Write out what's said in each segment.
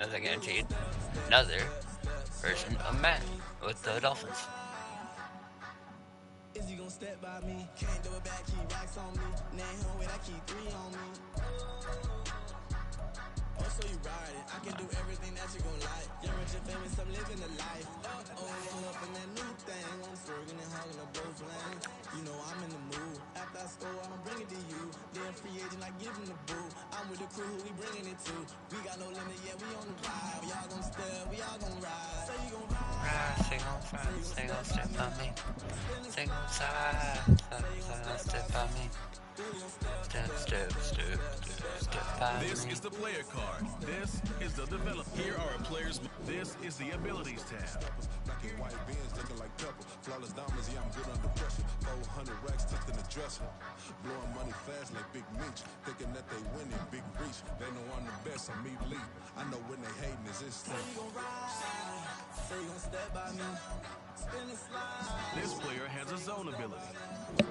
as I guaranteed another version of Matt with the Dolphins. Is you gonna step by me? Can't do it back, keep racks on me. Name home with I keep 3 on me. Oh, so you ride it. I can do everything that you gon' like. You're rich and famous, I'm living the life. I'm up in that new thing. I'm swerving and hogging up both lanes. You know I'm in the mood. After I score, I'ma bring it to you. They're free agent, like give him the boo. I'm with the crew, who we bringing it to. We got no limit, yeah, we on the vibe. Y'all gon' step, we all gon' ride. Say you gon' ride. Sing on fire, sing on step by me. Sing on side, step by me. Step by me. This is the player card. This is the develop. Here are a player's. This is the abilities tab. Black and white beans looking like pepper. Flawless diamonds, yeah, I'm good under pressure. 400 racks tucked in the dresser. Blowing money fast like Big Meech. Thinking that they winning big reach. They know I'm the best, I'm elite. I know when they hating is instant. Say you gon' ride. Say you gon' step by me. Spin and slide. This player has a zone ability.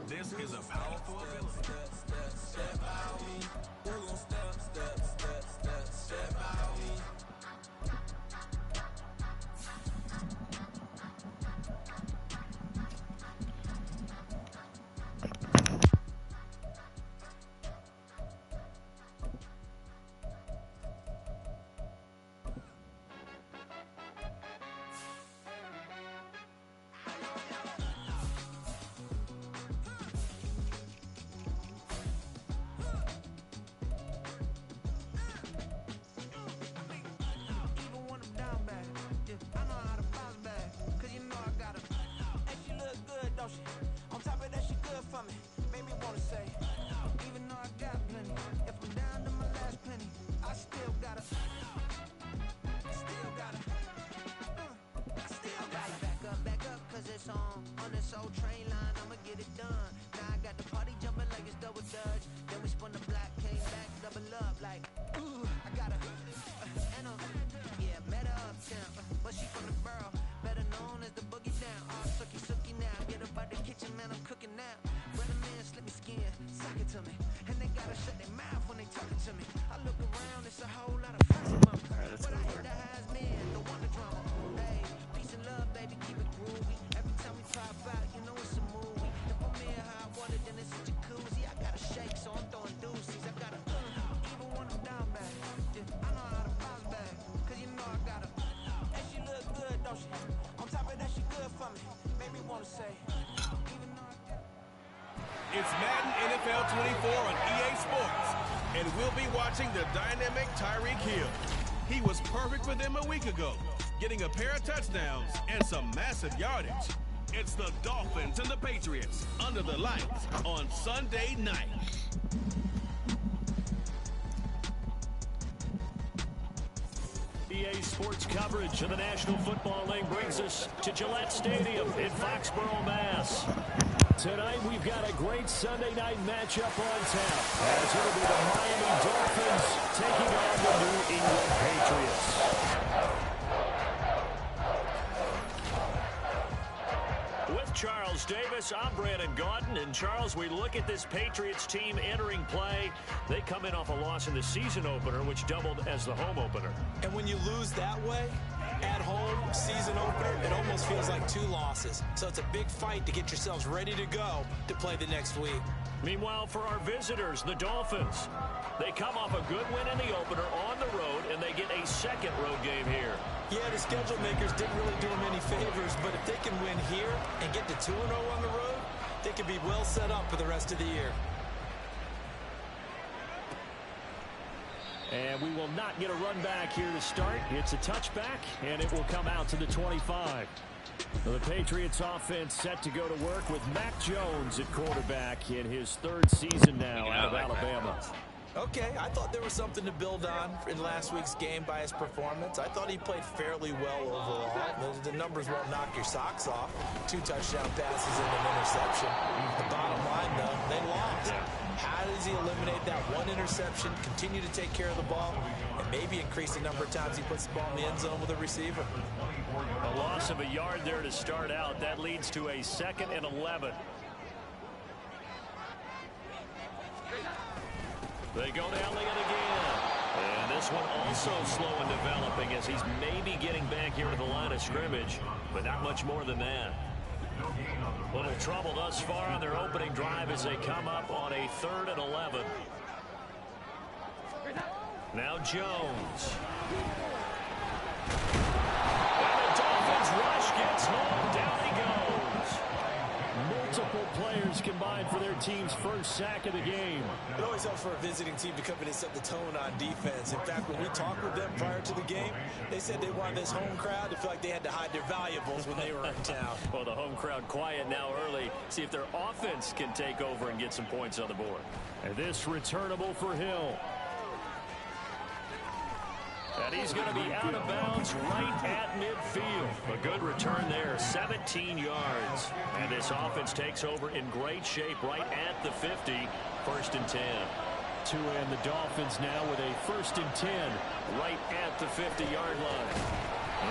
This is a powerful ability. Step by me. Who gon' step by me? On top of that, she good for me. Made me wanna say, even though I got plenty, if I'm down to my last penny, I still gotta back up, cause it's on this old train line, I'ma get it done. Now I got the party jumping like it's double dutch. Then we spun the block, came back, double up, like, ooh, I gotta, met her uptown, but she from the borough, better known as the boogie down. All sookie now, get up out the kitchen, man, I'm cooking now. Brother man, slip me skin, suck it to me, and they gotta shut their mouth when they talking to me. I look around, it's a whole lot of fuss among me, but I hit the highs, man, the one the drama. Hey, peace and love, baby, keep it groovy. Every time we pop out, you know it's a movie. If I'm in hot water, then it's a jacuzzi. I gotta shake, so I'm throwing deuces. I gotta, even when I'm down bad, I know how to bounce back, cause you know I gotta. And she look good, don't she? On top of that, she good for me. Made me wanna say, even though I got. It's Madden NFL 24 on EA Sports, and we'll be watching the dynamic Tyreek Hill. He was perfect for them a week ago, getting a pair of touchdowns and some massive yardage. It's the Dolphins and the Patriots under the lights on Sunday night. EA Sports coverage of the National Football League brings us to Gillette Stadium in Foxborough, Mass. Tonight we've got a great Sunday night matchup on tap, as it'll be the Miami Dolphins taking on the New England Patriots. With Charles Davis, I'm Brandon Gaudin. And Charles, we look at this Patriots team entering play. They come in off a loss in the season opener, which doubled as the home opener. And when you lose that way, at home, season opener, it almost feels like 2 losses. So it's a big fight to get yourselves ready to go to play the next week. Meanwhile, for our visitors, the Dolphins, they come off a good win in the opener on the road, and they get a second road game here. Yeah, the schedule makers didn't really do them any favors, but if they can win here and get to 2-0 on the road, they can be well set up for the rest of the year. And we will not get a run back here to start. It's a touchback, and it will come out to the 25. The Patriots offense set to go to work with Mac Jones at quarterback in his 3rd season now out of Alabama. Okay, I thought there was something to build on in last week's game by his performance. I thought he played fairly well overall. The numbers won't knock your socks off. 2 touchdown passes and an interception. The bottom line, though, they lost. How does he eliminate that one interception, continue to take care of the ball, and maybe increase the number of times he puts the ball in the end zone with a receiver? A loss of a yard there to start out. That leads to a 2nd and 11. They go down it again. And This one also slow in developing as he's maybe getting back here to the line of scrimmage, but not much more than that. Little trouble thus far on their opening drive as they come up on a 3rd and 11. Now Jones. And the Dolphins rush gets home. Down he goes. Multiple players combined for their team's first sack of the game. It always helps for a visiting team to come in and set the tone on defense. In fact, when we talked with them prior to the game, they said they wanted this home crowd to feel like they had to hide their valuables when they were in town. Well, the home crowd quiet now early. See if their offense can take over and get some points on the board. And this returnable for Hill. And he's going to be out of bounds right at midfield. A good return there, 17 yards. And this offense takes over in great shape right at the 50, 1st and 10. Tua and the Dolphins now with a 1st and 10 right at the 50-yard line.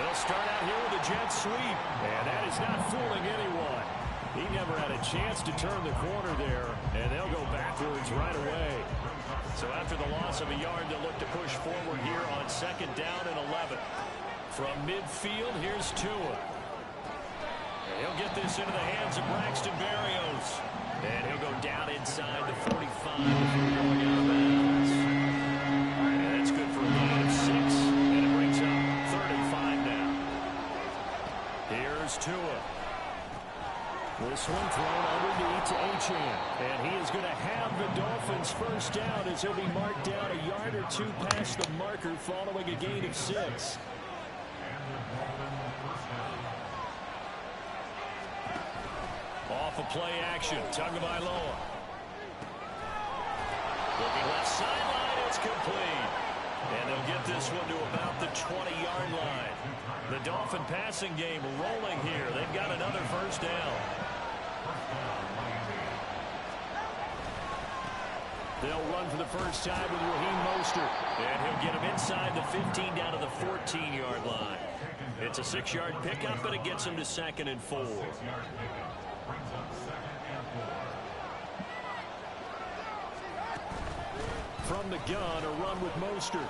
They'll start out here with a jet sweep, and that is not fooling anyone. He never had a chance to turn the corner there, and they'll go backwards right away. So after the loss of a yard, they'll look to push forward here on 2nd down and 11. From midfield, here's Tua. He'll get this into the hands of Braxton Berrios. And he'll go down inside the 45 before going out of bounds. And that's good for a gain of 6, and it brings up 35 now. Here's Tua. This one thrown underneath to Achane. And he is going to have the Dolphins first down as he'll be marked down a yard or 2 past the marker following a gain of 6. Off a play action. Tagovailoa. Looking left sideline. It's complete. And they'll get this one to about the 20-yard line. The Dolphin passing game rolling here. They've got another first down. They'll run for the first time with Raheem Mostert. And he'll get him inside the 15 down to the 14-yard line. It's a 6-yard pickup, but it gets him to 2nd and 4. From the gun, a run with Mostert.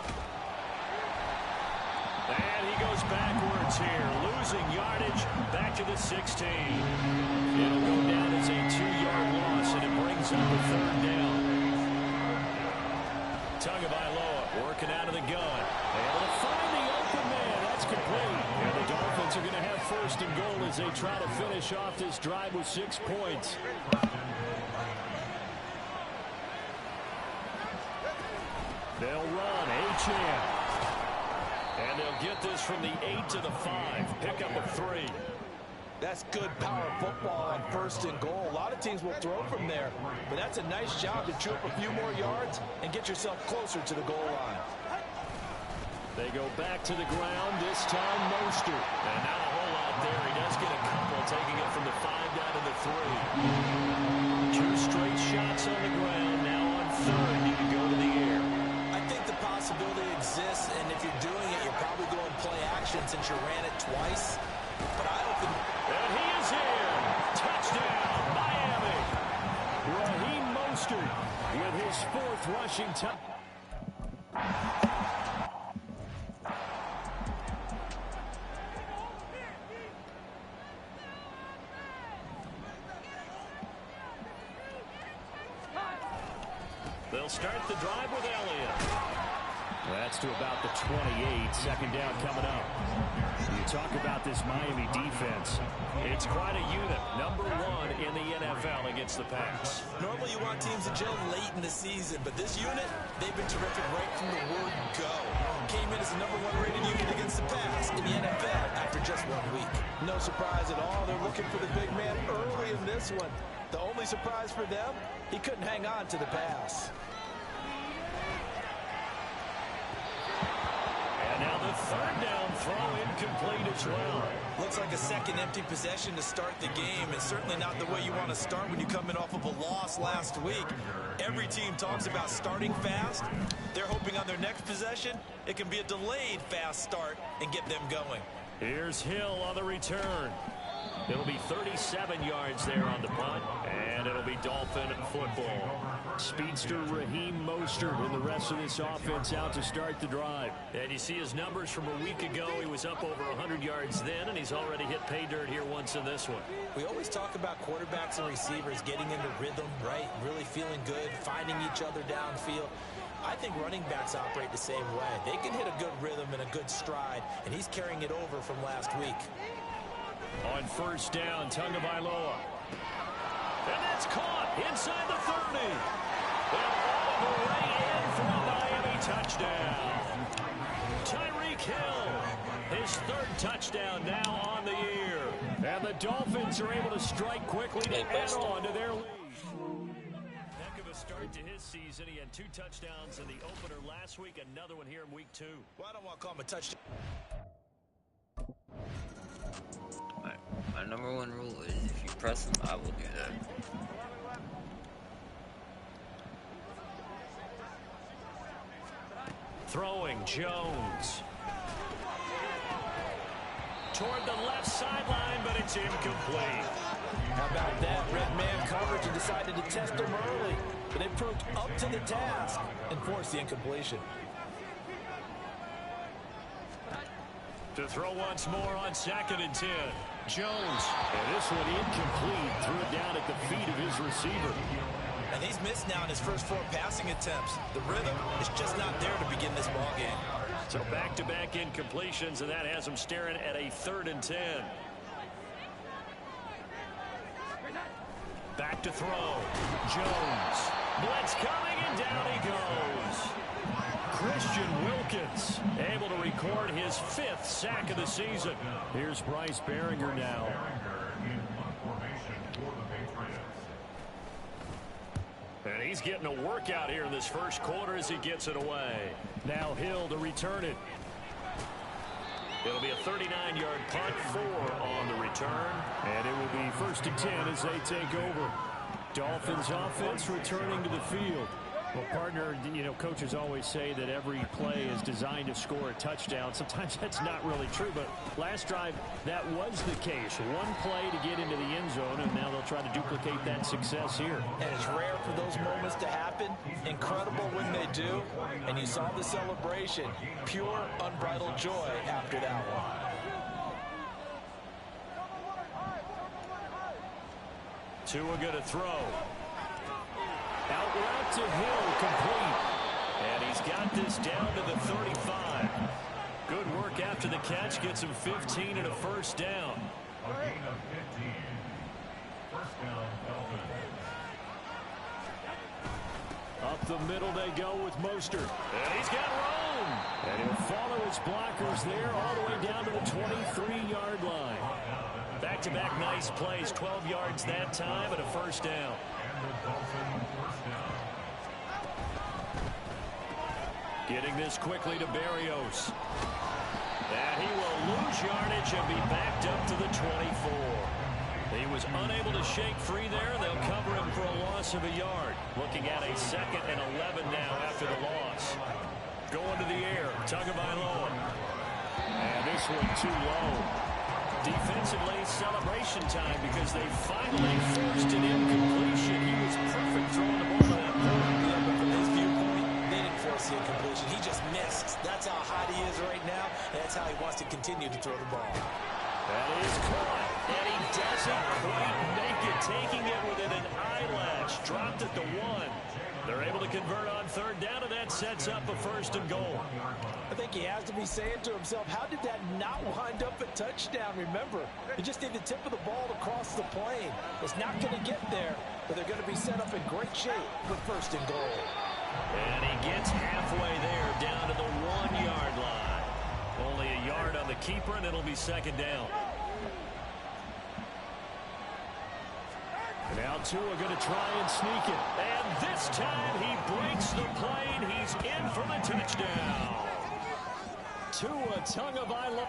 And he goes backwards here, losing yardage back to the 16. It'll go down as a 2-yard loss, and it brings up a 3rd down. Tagovailoa working out of the gun. Able to find the open man. That's complete. And the Dolphins are going to have 1st and goal as they try to finish off this drive with 6 points. They'll run. Achane. And they'll get this from the 8 to the 5. Pick up a 3. That's good power football on 1st and goal. A lot of teams will throw from there, but that's a nice job to chew up a few more yards and get yourself closer to the goal line. They go back to the ground, this time Mostert. And not a whole lot there. He does get a couple, taking it from the 5 down to the 3. 2 straight shots on the ground. Now on 3rd, you can go to the air. I think the possibility exists, and if you're doing it, you're probably going play action since you ran it twice. But I don't think... And he is here. Touchdown, Miami. Raheem Mostert with his 4th rushing touchdown. They'll start the drive with Elliott. That's to about the 28. 2nd down coming up. You talk about this Miami defense. It's quite a unit. Number 1 in the NFL against the pass. Normally you want teams to gel late in the season, but this unit, they've been terrific right from the word go. Came in as the number 1 rated unit against the pass in the NFL after just 1 week. No surprise at all. They're looking for the big man early in this one. The only surprise for them, he couldn't hang on to the pass. Now the 3rd down throw incomplete as well. Looks like a second empty possession to start the game, and certainly not the way you want to start when you come in off of a loss last week. Every team talks about starting fast. They're hoping on their next possession, it can be a delayed fast start and get them going. Here's Hill on the return. It'll be 37 yards there on the punt, and it'll be Dolphin football. Speedster Raheem Mostert and the rest of this offense out to start the drive. And you see his numbers from a week ago. He was up over 100 yards then, and he's already hit pay dirt here once in this one. We always talk about quarterbacks and receivers getting into rhythm, right? Really feeling good, finding each other downfield. I think running backs operate the same way. They can hit a good rhythm and a good stride, and he's carrying it over from last week. On first down, Tagovailoa. And that's caught inside the 30. And all the way in for a Miami touchdown. Tyreek Hill, his third touchdown now on the year. And the Dolphins are able to strike quickly to add on to their lead. Heck of a start to his season. He had 2 touchdowns in the opener last week, another one here in week 2. Well, I don't want to call him a touchdown. My number one rule is if you press them, I will do that. Throwing Jones. Toward the left sideline, but it's incomplete. How about that? Red man coverage and decided to test him early. But they proved up to the task and forced the incompletion. To throw once more on 2nd and 10. Jones. And this one incomplete. Threw it down at the feet of his receiver. And he's missed now in his first 4 passing attempts. The rhythm is just not there to begin this ball game. So back-to-back incompletions, and that has him staring at a 3rd and 10. Back to throw. Jones. Blitz coming, and down he goes. Christian Wilkins able to record his 5th sack of the season. Here's Bryce Behringer now. And he's getting a workout here in this first quarter as he gets it away. Now Hill to return it. It'll be a 39-yard punt, 4 on the return. And it will be 1st and 10 as they take over. Dolphins offense returning to the field. Well, partner, you know, coaches always say that every play is designed to score a touchdown. Sometimes that's not really true, but last drive, that was the case. One play to get into the end zone, and now they'll try to duplicate that success here. And it's rare for those moments to happen. Incredible when they do. And you saw the celebration. Pure, unbridled joy after that one. Tua going to throw. Out route to Hill, complete. And he's got this down to the 35. Good work after the catch. Gets him 15 and a first down. Up the middle they go with Mostert. And he's got room. And he'll follow his blockers there all the way down to the 23-yard line. Back-to-back nice plays. 12 yards that time and a first down. Getting this quickly to Berrios. And he will lose yardage and be backed up to the 24. He was unable to shake free there. They'll cover him for a loss of a yard. Looking at a 2nd and 11 now after the loss. Going to the air, Tagovailoa. And this one too low. Defensively, celebration time because they finally forced an incompletion. He was perfect throwing the ball to that point. Yeah, but from his viewpoint, they didn't force the incompletion. He just missed. That's how hot he is right now, and that's how he wants to continue to throw the ball. That is caught, and he doesn't quite make it, taking it within an eyelash. Dropped it to 1. They're able to convert on 3rd down, and that sets up a 1st and goal. I think he has to be saying to himself, how did that not wind up a touchdown? Remember, you just need the tip of the ball to cross the plane. It's not going to get there, but they're going to be set up in great shape with 1st and goal. And he gets halfway there, down to the 1-yard line. Only a yard on the keeper, and it'll be 2nd down. Now Tua going to try and sneak it. And this time he breaks the plane. He's in for the touchdown. Tua Tagovailoa.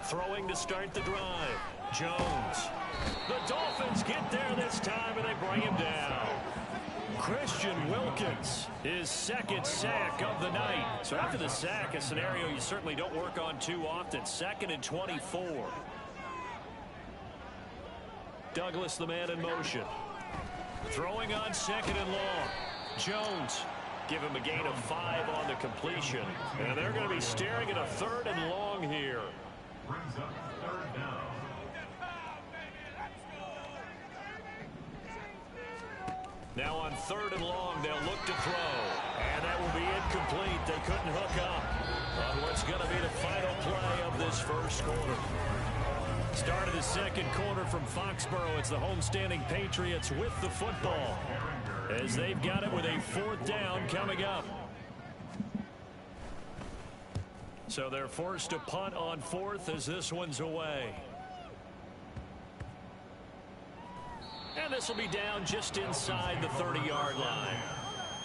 Throwing to start the drive. Jones. The Dolphins get there this time, and they bring him down. Christian Wilkins, his second sack of the night. So after the sack, a scenario you certainly don't work on too often. 2nd and 24. Douglas, the man in motion. Throwing on 2nd and long. Jones. Give him a gain of 5 on the completion. And they're going to be staring at a 3rd and long here. Now on 3rd and long, they'll look to throw. And that will be incomplete. They couldn't hook up on what's going to be the final play of this first quarter. Start of the second quarter from Foxborough. It's the homestanding Patriots with the football, as they've got it with a 4th down coming up. So they're forced to punt on 4th as this one's away. And this will be down just inside the 30-yard line.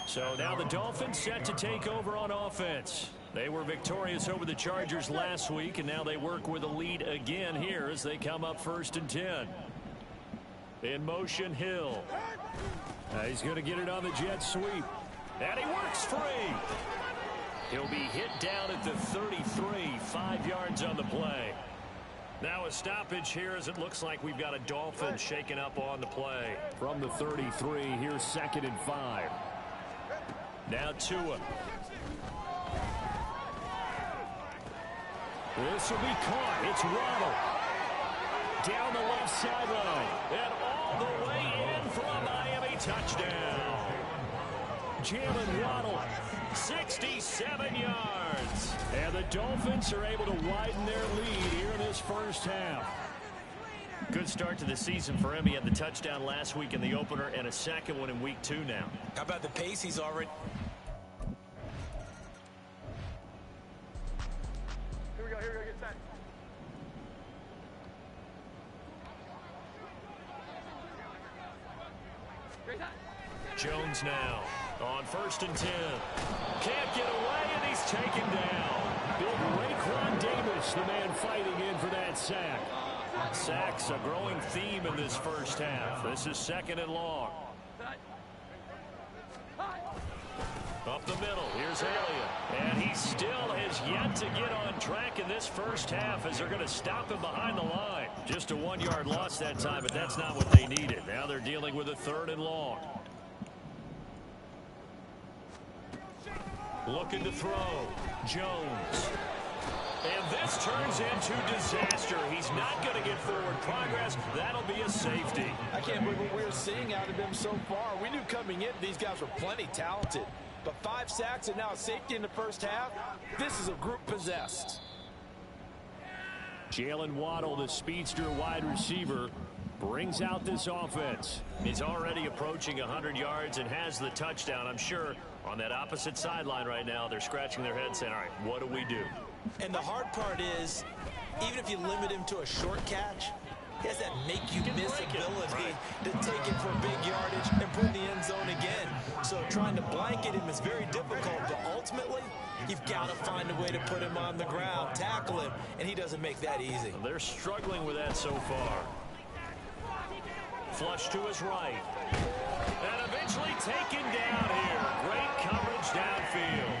So now the Dolphins set to take over on offense. They were victorious over the Chargers last week, and now they work with a lead again here as they come up 1st and 10. In motion, Hill. He's going to get it on the jet sweep. And he works free. He'll be hit down at the 33, 5 yards on the play. Now a stoppage here as it looks like we've got a Dolphin shaken up on the play. From the 33, here's 2nd and 5. Now Tua. This will be caught. It's Waddle. Down the left sideline. And all the way in for a Miami touchdown. Jalen Waddle, 67 yards. And the Dolphins are able to widen their lead here in this first half. Good start to the season for him. He had the touchdown last week in the opener and a second one in week 2 now. How about the pace he's already... Here we go, get set. Jones now on 1st and 10. Can't get away, and he's taken down. Big Raekwon Davis, the man fighting in for that sack. Sacks a growing theme in this first half. This is 2nd and long. Up the middle, here's Elliott. And he still has yet to get on track in this first half as they're going to stop him behind the line. Just a 1-yard loss that time, but that's not what they needed. Now they're dealing with a 3rd and long. Looking to throw. Jones. And this turns into disaster. He's not going to get forward progress. That'll be a safety. I can't believe what we're seeing out of them so far. We knew coming in these guys were plenty talented. But 5 sacks and now a safety in the first half. This is a group possessed. Jalen Waddle, the speedster wide receiver, brings out this offense. He's already approaching 100 yards and has the touchdown. I'm sure on that opposite sideline right now, they're scratching their heads saying, all right, what do we do? And the hard part is, even if you limit him to a short catch, he has that make-you-miss ability to take it for big yardage and put in the end zone again. So trying to blanket him is very difficult, but ultimately, you've got to find a way to put him on the ground, tackle him, and he doesn't make that easy. They're struggling with that so far. Flush to his right. And eventually taken down here. Great coverage downfield.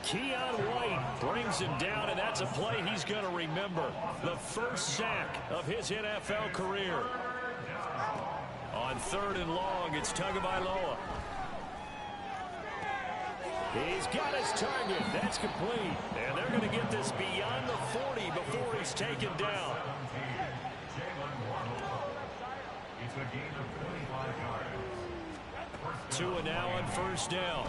Keon White brings him down, and that's a play he's going to remember. The first sack of his NFL career. On 3rd and long, it's Tagovailoa. He's got his target. That's complete. And they're going to get this beyond the 40 before he's taken down. Tua now on 1st down.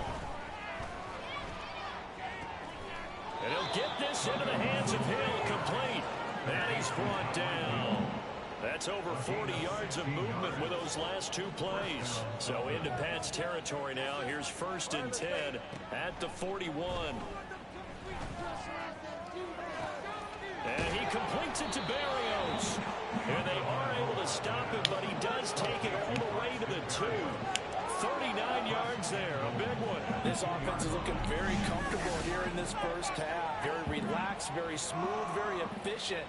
And he'll get this into the hands of Hill, complete. And he's brought down. That's over 40 yards of movement with those last 2 plays. So into Pat's territory now. Here's 1st and 10 at the 41. And he completes it to Barrios. And they are able to stop him, but he does take it all the way to the 2. 39 yards there, a big one. This offense is looking very comfortable here in this first half. Very relaxed, very smooth, very efficient.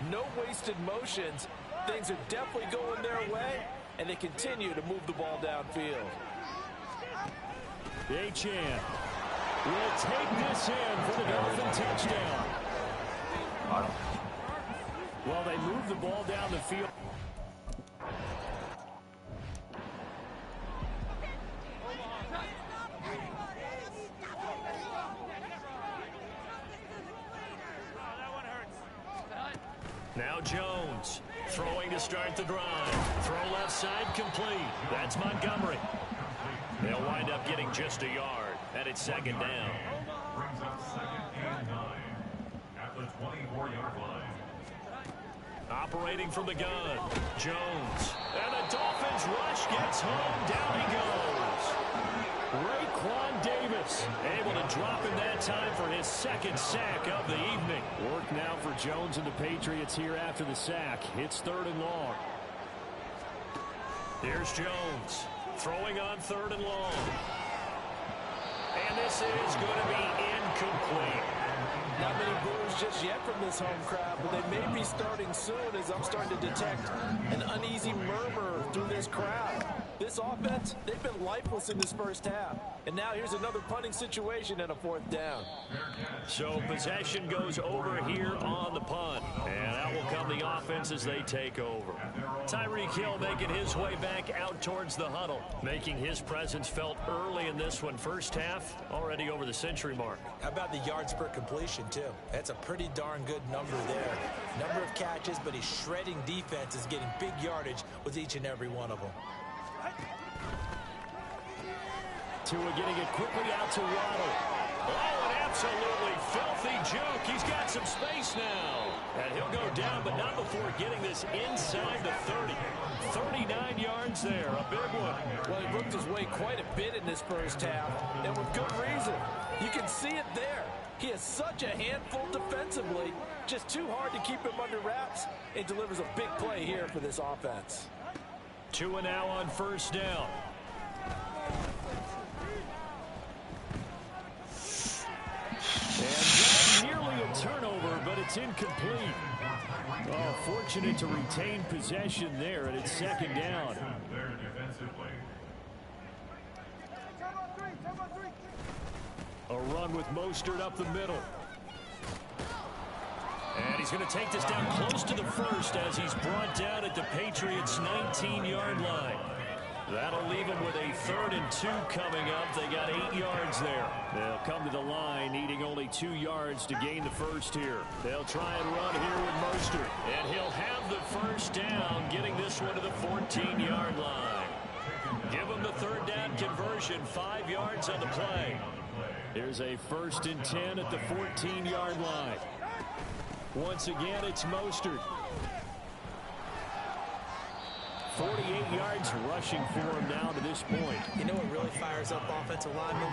No wasted motions. Things are definitely going their way, and they continue to move the ball downfield. Achane will take this in for the Dolphin touchdown. Well, they move the ball down the field. Now Jones throwing to start the drive. Throw left side complete. That's Montgomery. They'll wind up getting just a yard, and it's second down. Brings up 2nd and 9 at the 24-yard line. Operating from the gun, Jones. And the Dolphins rush gets home. Down he goes. Raekwon Davis able to drop in that time for his second sack of the evening. Work now for Jones and the Patriots here after the sack. It's 3rd and long. Here's Jones throwing on 3rd and long. And this is going to be incomplete. Not many boos just yet from this home crowd, but they may be starting soon as I'm starting to detect an uneasy murmur through this crowd. This offense, they've been lifeless in this first half. And now here's another punting situation and a 4th down. So possession goes over here on the punt. And out will come the offense as they take over. Tyreek Hill making his way back out towards the huddle, making his presence felt early in this one. First half, already over the century mark. How about the yards per completion, too? That's a pretty darn good number there. Number of catches, but his shredding defense is getting big yardage with each and every one of them. Tua getting it quickly out to Waddle. Oh, an absolutely filthy juke. He's got some space now. And he'll go down, but not before getting this inside the 30. 39 yards there, a big one. Well, he worked his way quite a bit in this first half, and with good reason. You can see it there. He is such a handful defensively, just too hard to keep him under wraps, and delivers a big play here for this offense. Tua now on 1st down. And that's nearly a turnover, but it's incomplete. Oh, fortunate to retain possession there, and it's 2nd down. A run with Mostert up the middle. And he's going to take this down close to the 1st as he's brought down at the Patriots' 19-yard line. That'll leave him with a 3rd and 2 coming up. They got 8 yards there. They'll come to the line needing only 2 yards to gain the 1st here. They'll try and run here with Mostert. And he'll have the 1st down, getting this one to the 14-yard line. Give him the 3rd down conversion, 5 yards on the play. Here's a 1st and 10 at the 14-yard line. Once again, it's Mostert. 48 yards rushing for him now to this point. You know what really fires up offensive linemen?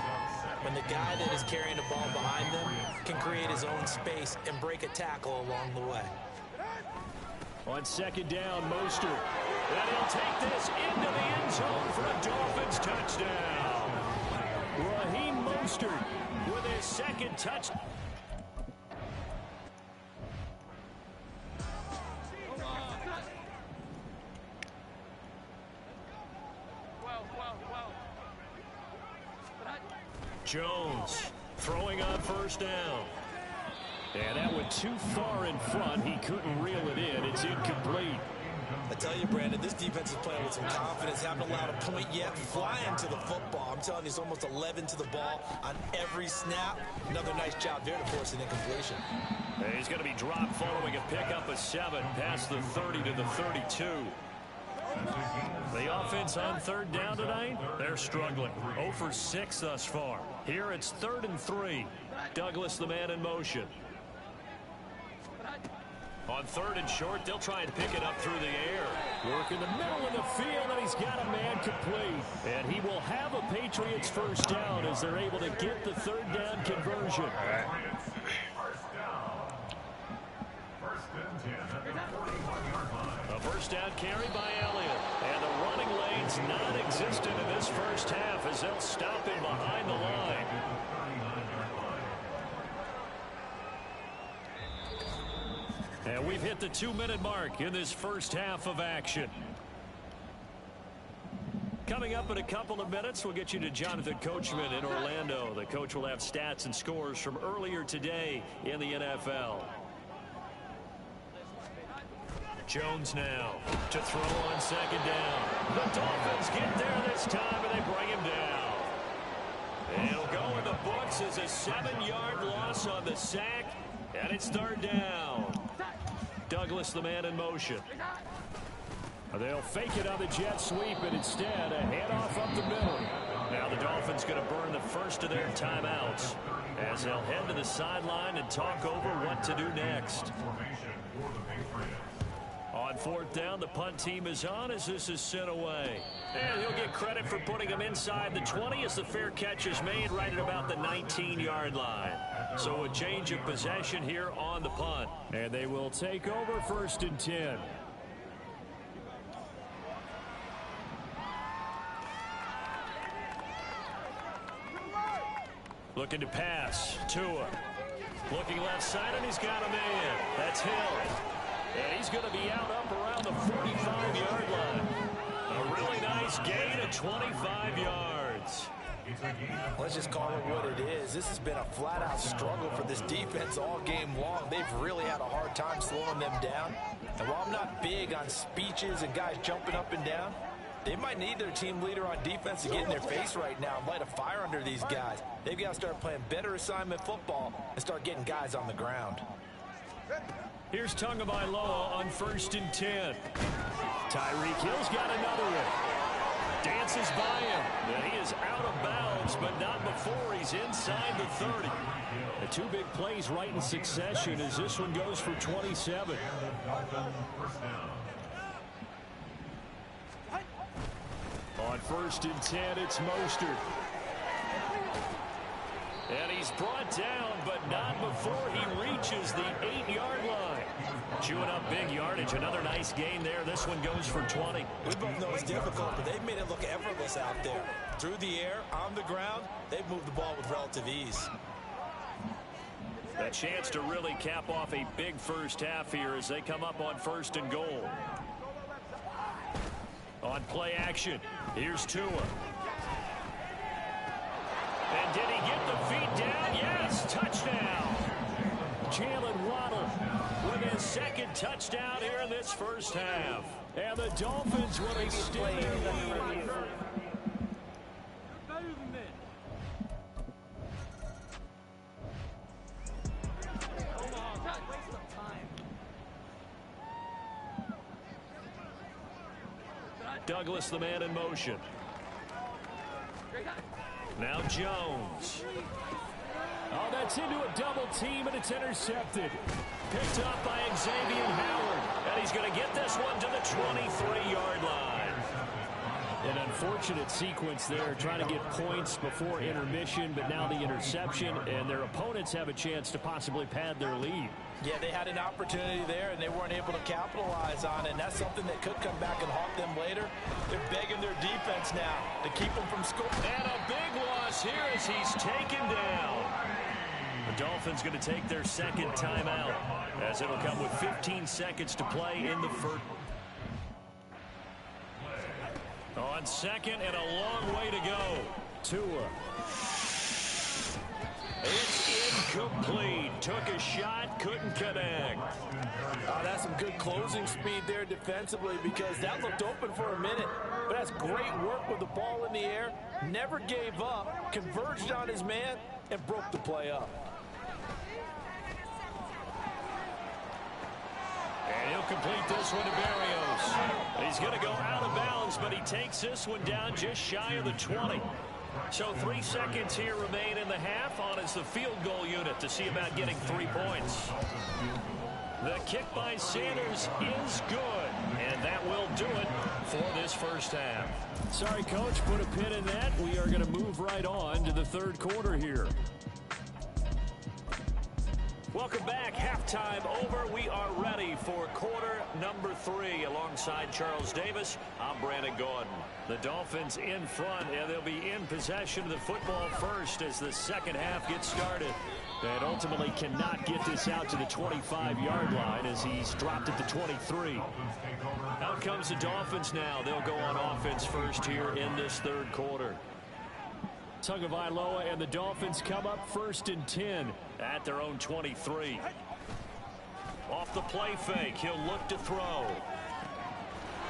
When the guy that is carrying the ball behind them can create his own space and break a tackle along the way. On 2nd down, Mostert. And he'll take this into the end zone for a Dolphins touchdown. Raheem Mostert with his 2nd touchdown. Jones throwing on 1st down. And that went too far in front. He couldn't reel it in. It's incomplete. I tell you, Brandon, this defense is playing with some confidence. Haven't allowed a point yet. Flying to the football. I'm telling you, it's almost 11 to the ball on every snap. Another nice job there to force an incompletion. And he's going to be dropped following a pickup of 7 past the 30 to the 32. The offense on 3rd down tonight, they're struggling. 0 for 6 thus far. Here it's 3rd and 3. Douglas, the man in motion. On 3rd and short, they'll try and pick it up through the air. Work in the middle of the field, and he's got a man complete. And he will have a Patriots 1st down as they're able to get the 3rd down conversion. A 1st down carry by Elliott. And the running lane's non-existent in this first half as they'll stop him behind the line. And we've hit the 2-minute mark in this first half of action. Coming up in a couple of minutes, we'll get you to Jonathan Coachman in Orlando. The coach will have stats and scores from earlier today in the NFL. Jones now to throw on second down. The Dolphins get there this time, and they bring him down. It'll go in the books as a 7-yard loss on the sack, and it's third down. Douglas, the man in motion. They'll fake it on the jet sweep, and instead a handoff up the middle. Now the Dolphins going to burn the first of their timeouts as they'll head to the sideline and talk over what to do next. On fourth down, the punt team is on as this is sent away. And he'll get credit for putting him inside the 20 as the fair catch is made right at about the 19-yard line. So a change of possession here on the punt. And they will take over first and 10. Looking to pass. Tua. Looking left side, and he's got a man. That's Hill. And he's going to be out up around the 45-yard line. A really nice gain of 25 yards. Let's just call it what it is. This has been a flat-out struggle for this defense all game long. They've really had a hard time slowing them down. And while I'm not big on speeches and guys jumping up and down, they might need their team leader on defense to get in their face right now and light a fire under these guys. They've got to start playing better assignment football and start getting guys on the ground. Here's Tagovailoa on first and 10. Tyreek Hill's got another one. Dances by him. And he is out of bounds, but not before he's inside the 30. The two big plays right in succession as this one goes for 27. On first and 10, it's Mostert. And he's brought down, but not before he reaches the 8-yard line. Chewing up big yardage. Another nice gain there. This one goes for 20. We both know it's difficult, but they've made it look effortless out there. Through the air, on the ground, they've moved the ball with relative ease. A chance to really cap off a big first half here as they come up on first and goal. On play action, here's Tua. And did he get the feet down? Yes, touchdown. Jalen Waddle with his second touchdown here in this first half. And the Dolphins will extend their lead. Douglas, the man in motion. Now Jones. Oh, that's into a double team, and it's intercepted. Picked up by Xavier Howard. And he's going to get this one to the 23-yard line. An unfortunate sequence there, trying to get points before intermission, but now the interception, and their opponents have a chance to possibly pad their lead. Yeah, they had an opportunity there, and they weren't able to capitalize on it, and that's something that could come back and haunt them later. They're begging their defense now to keep them from scoring. And a big loss here as he's taken down. The Dolphins going to take their second timeout as it'll come with 15 seconds to play in the first. On second and a long way to go. Tua. It's incomplete. Took a shot, couldn't connect. That's some good closing speed there defensively because that looked open for a minute. But that's great work with the ball in the air. Never gave up, converged on his man, and broke the play up. And he'll complete this one to Berrios. He's going to go out of bounds, but he takes this one down just shy of the 20. So 3 seconds here remain in the half on as the field goal unit to see about getting 3 points. The kick by Sanders is good, and that will do it for this first half. Sorry, Coach, put a pin in that. We are going to move right on to the third quarter here. Welcome back. Halftime over. We are ready for quarter number 3. Alongside Charles Davis, I'm Brandon Gordon. The Dolphins in front, and they'll be in possession of the football first as the second half gets started. And ultimately cannot get this out to the 25-yard line as he's dropped at the 23. Out comes the Dolphins now. They'll go on offense first here in this third quarter. Tagovailoa and the Dolphins come up 1st and 10 at their own 23. Off the play fake, he'll look to throw.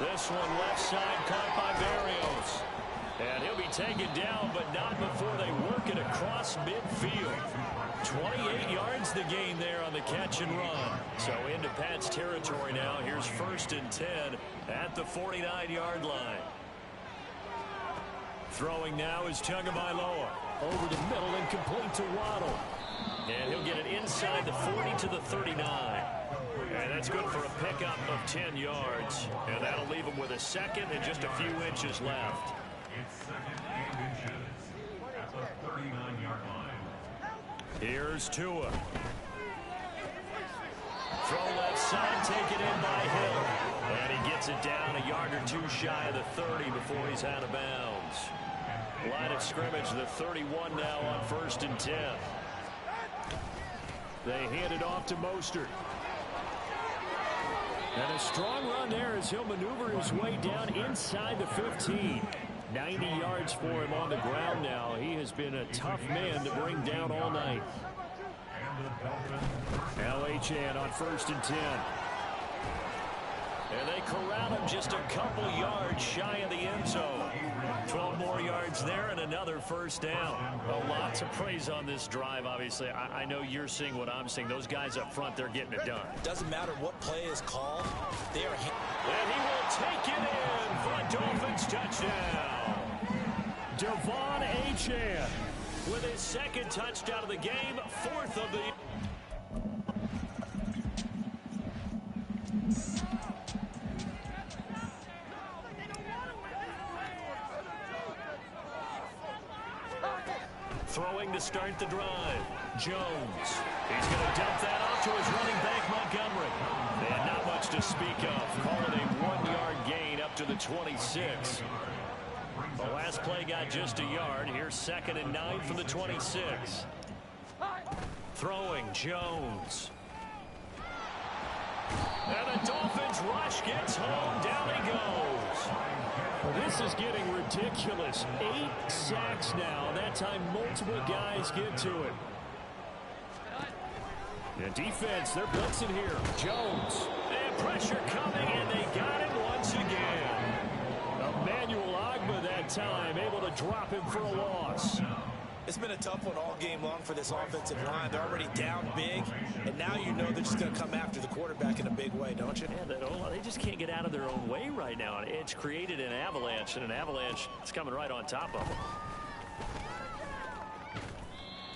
This one left side caught by Berrios. And he'll be taken down, but not before they work it across midfield. 28 yards the gain there on the catch and run. So into Pat's territory now. Here's 1st and 10 at the 49-yard line. Throwing now is Tagovailoa. Over the middle and complete to Waddle. And he'll get it inside the 40 to the 39. And that's good for a pickup of 10 yards. And that'll leave him with a second and just a few inches left. It's 2nd and inches at the 39-yard line. Here's Tua. Throw left side, taken in by Hill. And he gets it down a yard or two shy of the 30 before he's out of bounds. Line of scrimmage, the 31 now on 1st and 10. They hand it off to Mostert. And a strong run there as he'll maneuver his way down inside the 15. 90 yards for him on the ground now. He has been a tough man to bring down all night. Now Achane on 1st and 10. And they corral him just a couple yards shy of the end zone. 12 more yards there and another 1st down. Well, lots of praise on this drive, obviously. I know you're seeing what I'm seeing. Those guys up front, they're getting it done. Doesn't matter what play is called. They are. And he will take it in for a Dolphins touchdown. Devon Achane with his 2nd touchdown of the game, 4th of the... Throwing to start the drive. Jones. He's going to dump that off to his running back, Montgomery. And not much to speak of. Call it a 1-yard gain up to the 26. The last play got just a yard. Here's 2nd and 9 from the 26. Throwing, Jones. And the Dolphins rush gets home. Down he goes. This is getting ridiculous. 8 sacks now. That time multiple guys get to it. And defense, they're blitzing here. Jones. And pressure coming, and they got him once again. Emmanuel Ogbah that time, able to drop him for a loss. It's been a tough one all game long for this offensive line. They're already down big, and now you know they're just going to come after the quarterback in a big way, don't you? Yeah, they just can't get out of their own way right now. It's created an avalanche, and an avalanche is coming right on top of them.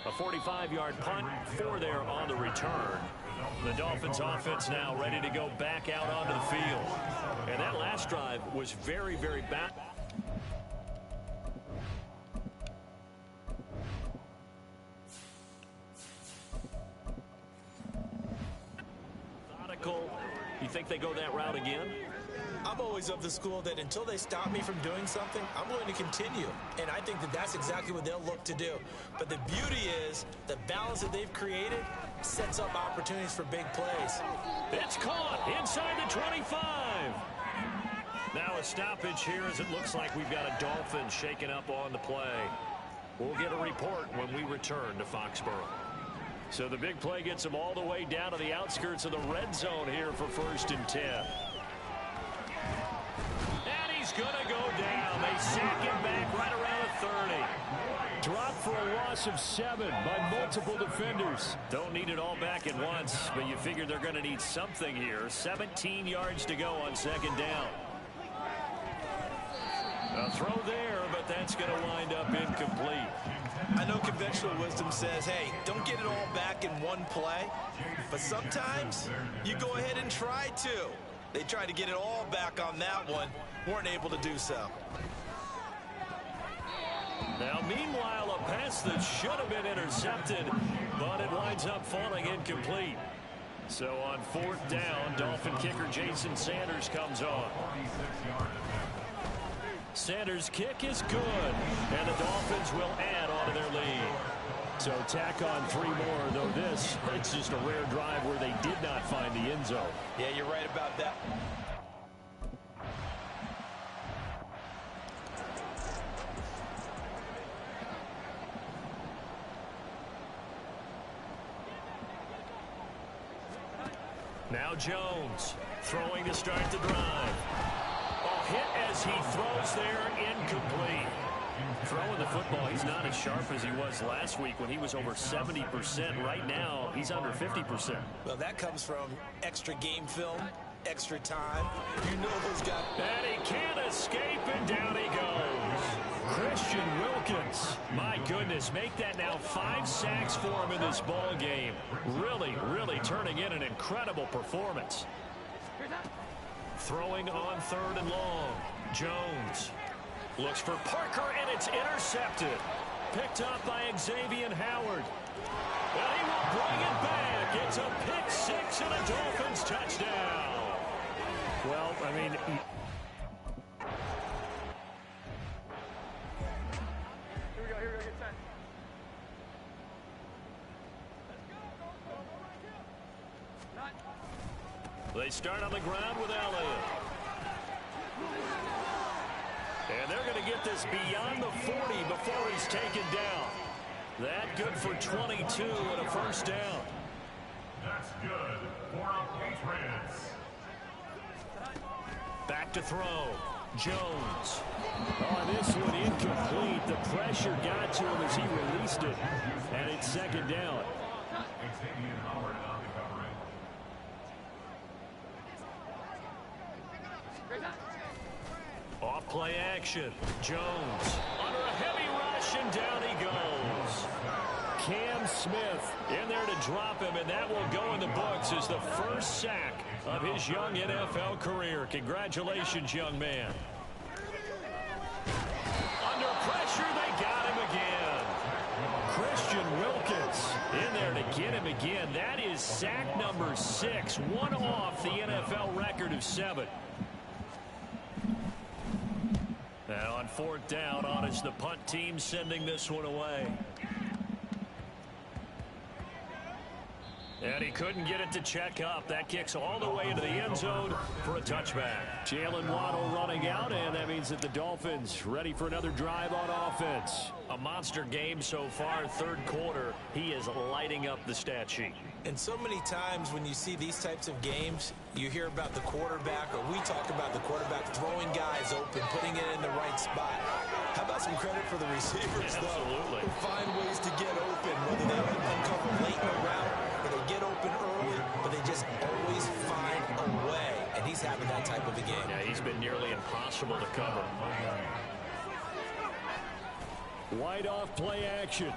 A 45-yard punt, 4 there on the return. The Dolphins offense now ready to go back out onto the field. And that last drive was very, very bad. You think they go that route again? I'm always of the school that until they stop me from doing something, I'm going to continue. And I think that that's exactly what they'll look to do. But the beauty is the balance that they've created sets up opportunities for big plays. It's caught inside the 25. Now a stoppage here as it looks like we've got a Dolphin shaken up on the play. We'll get a report when we return to Foxborough. So the big play gets him all the way down to the outskirts of the red zone here for 1st and 10. And he's going to go down. They sack him back right around the 30. Dropped for a loss of 7 by multiple defenders. Don't need it all back at once, but you figure they're going to need something here. 17 yards to go on 2nd down. A throw there, but that's going to wind up incomplete. I know conventional wisdom says, hey, don't get it all back in one play. But sometimes you go ahead and try to. They tried to get it all back on that one. Weren't able to do so. Now, meanwhile, a pass that should have been intercepted, but it winds up falling incomplete. So on 4th down, Dolphin kicker Jason Sanders comes on. Sanders' kick is good, and the Dolphins will add on to their lead. So tack on 3 more, though this, it's just a rare drive where they did not find the end zone. Yeah, you're right about that. Now Jones throwing to start the drive. A hit as he throws there, incomplete. Throwing the football, he's not as sharp as he was last week when he was over 70%. Right now, he's under 50%. Well, that comes from extra game film, extra time. You know those guys. And he can't escape, and down he goes. Christian Wilkins. My goodness, make that now 5 sacks for him in this ball game. Really, really turning in an incredible performance. Throwing on 3rd and long. Jones looks for Parker, and it's intercepted. Picked up by Xavier Howard. And he will bring it back. It's a pick 6 and a Dolphins touchdown. Well, I mean, Here we go, get set. they start on the ground with Elliott. And they're going to get this beyond the 40 before he's taken down. That good for 22 and a first down. That's good for the Patriots. Back to throw. Jones. Oh, this one incomplete. The pressure got to him as he released it. And it's 2nd down. Xavier Howard on the covering. Off play action. Jones under a heavy rush, and down he goes. Cam Smith in there to drop him, and that will go in the books as the first sack of his young NFL career. Congratulations, young man. Under pressure, they got him again. Christian Wilkins in there to get him again. That is sack number 6, one off the NFL record of 7. And on 4th down, on is the punt team sending this one away. And he couldn't get it to check up. That kicks all the way into the end zone for a touchback. Jalen Waddle running out, and that means that the Dolphins ready for another drive on offense. A monster game so far, 3rd quarter. He is lighting up the stat sheet. And so many times when you see these types of games, you hear about the quarterback, or we talk about the quarterback throwing guys open, putting it in the right spot. How about some credit for the receivers, though? Absolutely. Who find ways to get open, whether they uncover late in the route or they get open early, but they just always find a way. And he's having that type of a game. Yeah, he's been nearly impossible to cover. Wide off play action.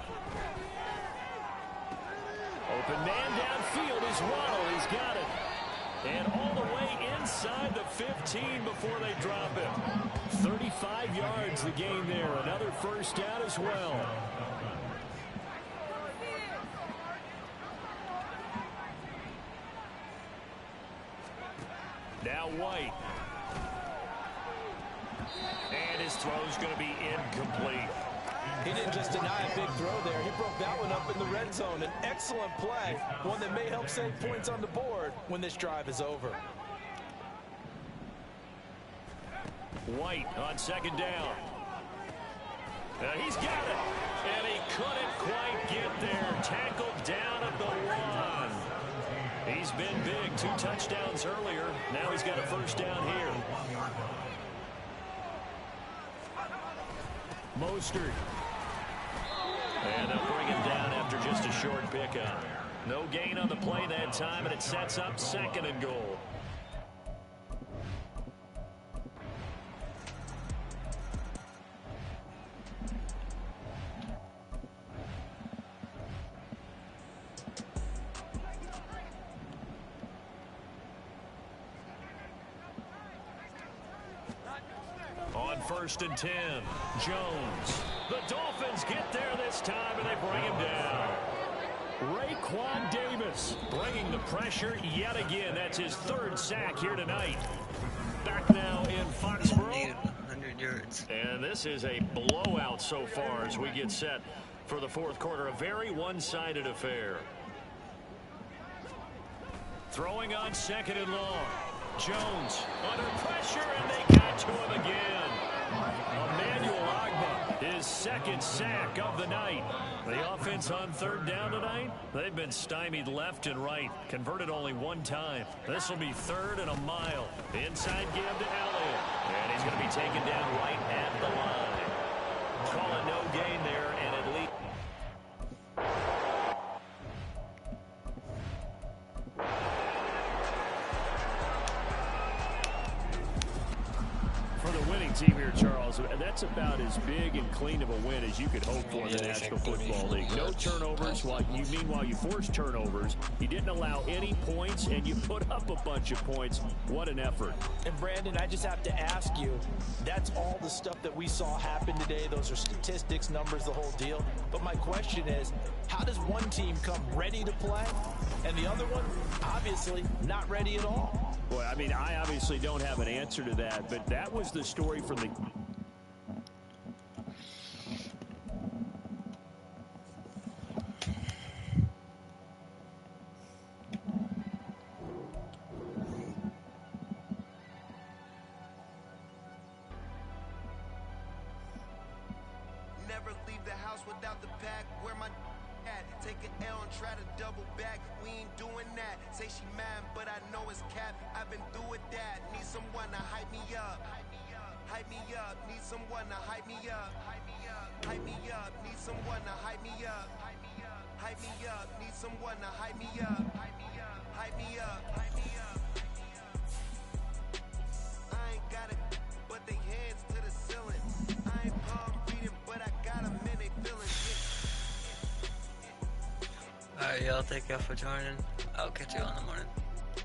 Open man downfield is Waddle. He's got it. And all the way inside the 15 before they drop him. 35 yards the game there. Another first down as well. Now White. And his throw's going to be incomplete. He didn't just deny a big throw there. He broke that one up in the red zone. An excellent play. One that may help save points on the board when this drive is over. White on 2nd down. He's got it. And he couldn't quite get there. Tackled down at the 1. He's been big. 2 touchdowns earlier. Now he's got a first down here. Mostert. And they'll bring him down after just a short pickup. No gain on the play that time, and it sets up 2nd and goal. On 1st and 10, Jones. The Dolphins get there this time, and they bring him down. Raekwon Davis bringing the pressure yet again. That's his 3rd sack here tonight. Back now in Foxborough. 100 yards. And this is a blowout so far as we get set for the fourth quarter. A very one-sided affair. Throwing on second and long. Jones under pressure, and they got to him again. Emmanuel Agba, his second sack of the night. The offense on third down tonight, they've been stymied left and right. Converted only one time. This will be 3rd and a mile. The inside give to Elliott. And he's going to be taken down right at the line. Call it no gain there, and at least... For the winning team here, Charles, that's about as big and clean of a win as you could hope for in the National Football League. No turnovers. Meanwhile, you forced turnovers. You didn't allow any points, and you put up a bunch of points. What an effort. And, Brandon, I just have to ask you, that's all the stuff that we saw happen today. Those are statistics, numbers, the whole deal. But my question is, how does one team come ready to play, and the other one, obviously, not ready at all? Boy, I mean, I obviously don't have an answer to that, but that was the story from the... Never leave the house without the pack. Where my at? Take an L and try to double back. We ain't doing that. Say she mad, but I know it's cap. I've been through with that. Need someone to hype me up. Hype me up. Need someone to hype me up. Hype me up. Need someone to hype me up. Hype me up. Need someone to hype me up. Hype me up. Hype me up. I ain't got it, but they hands to the ceiling. I ain't palm reading, but I got them in they feelings. Alright, y'all. Thank y'all for joining. I'll catch you all in the morning.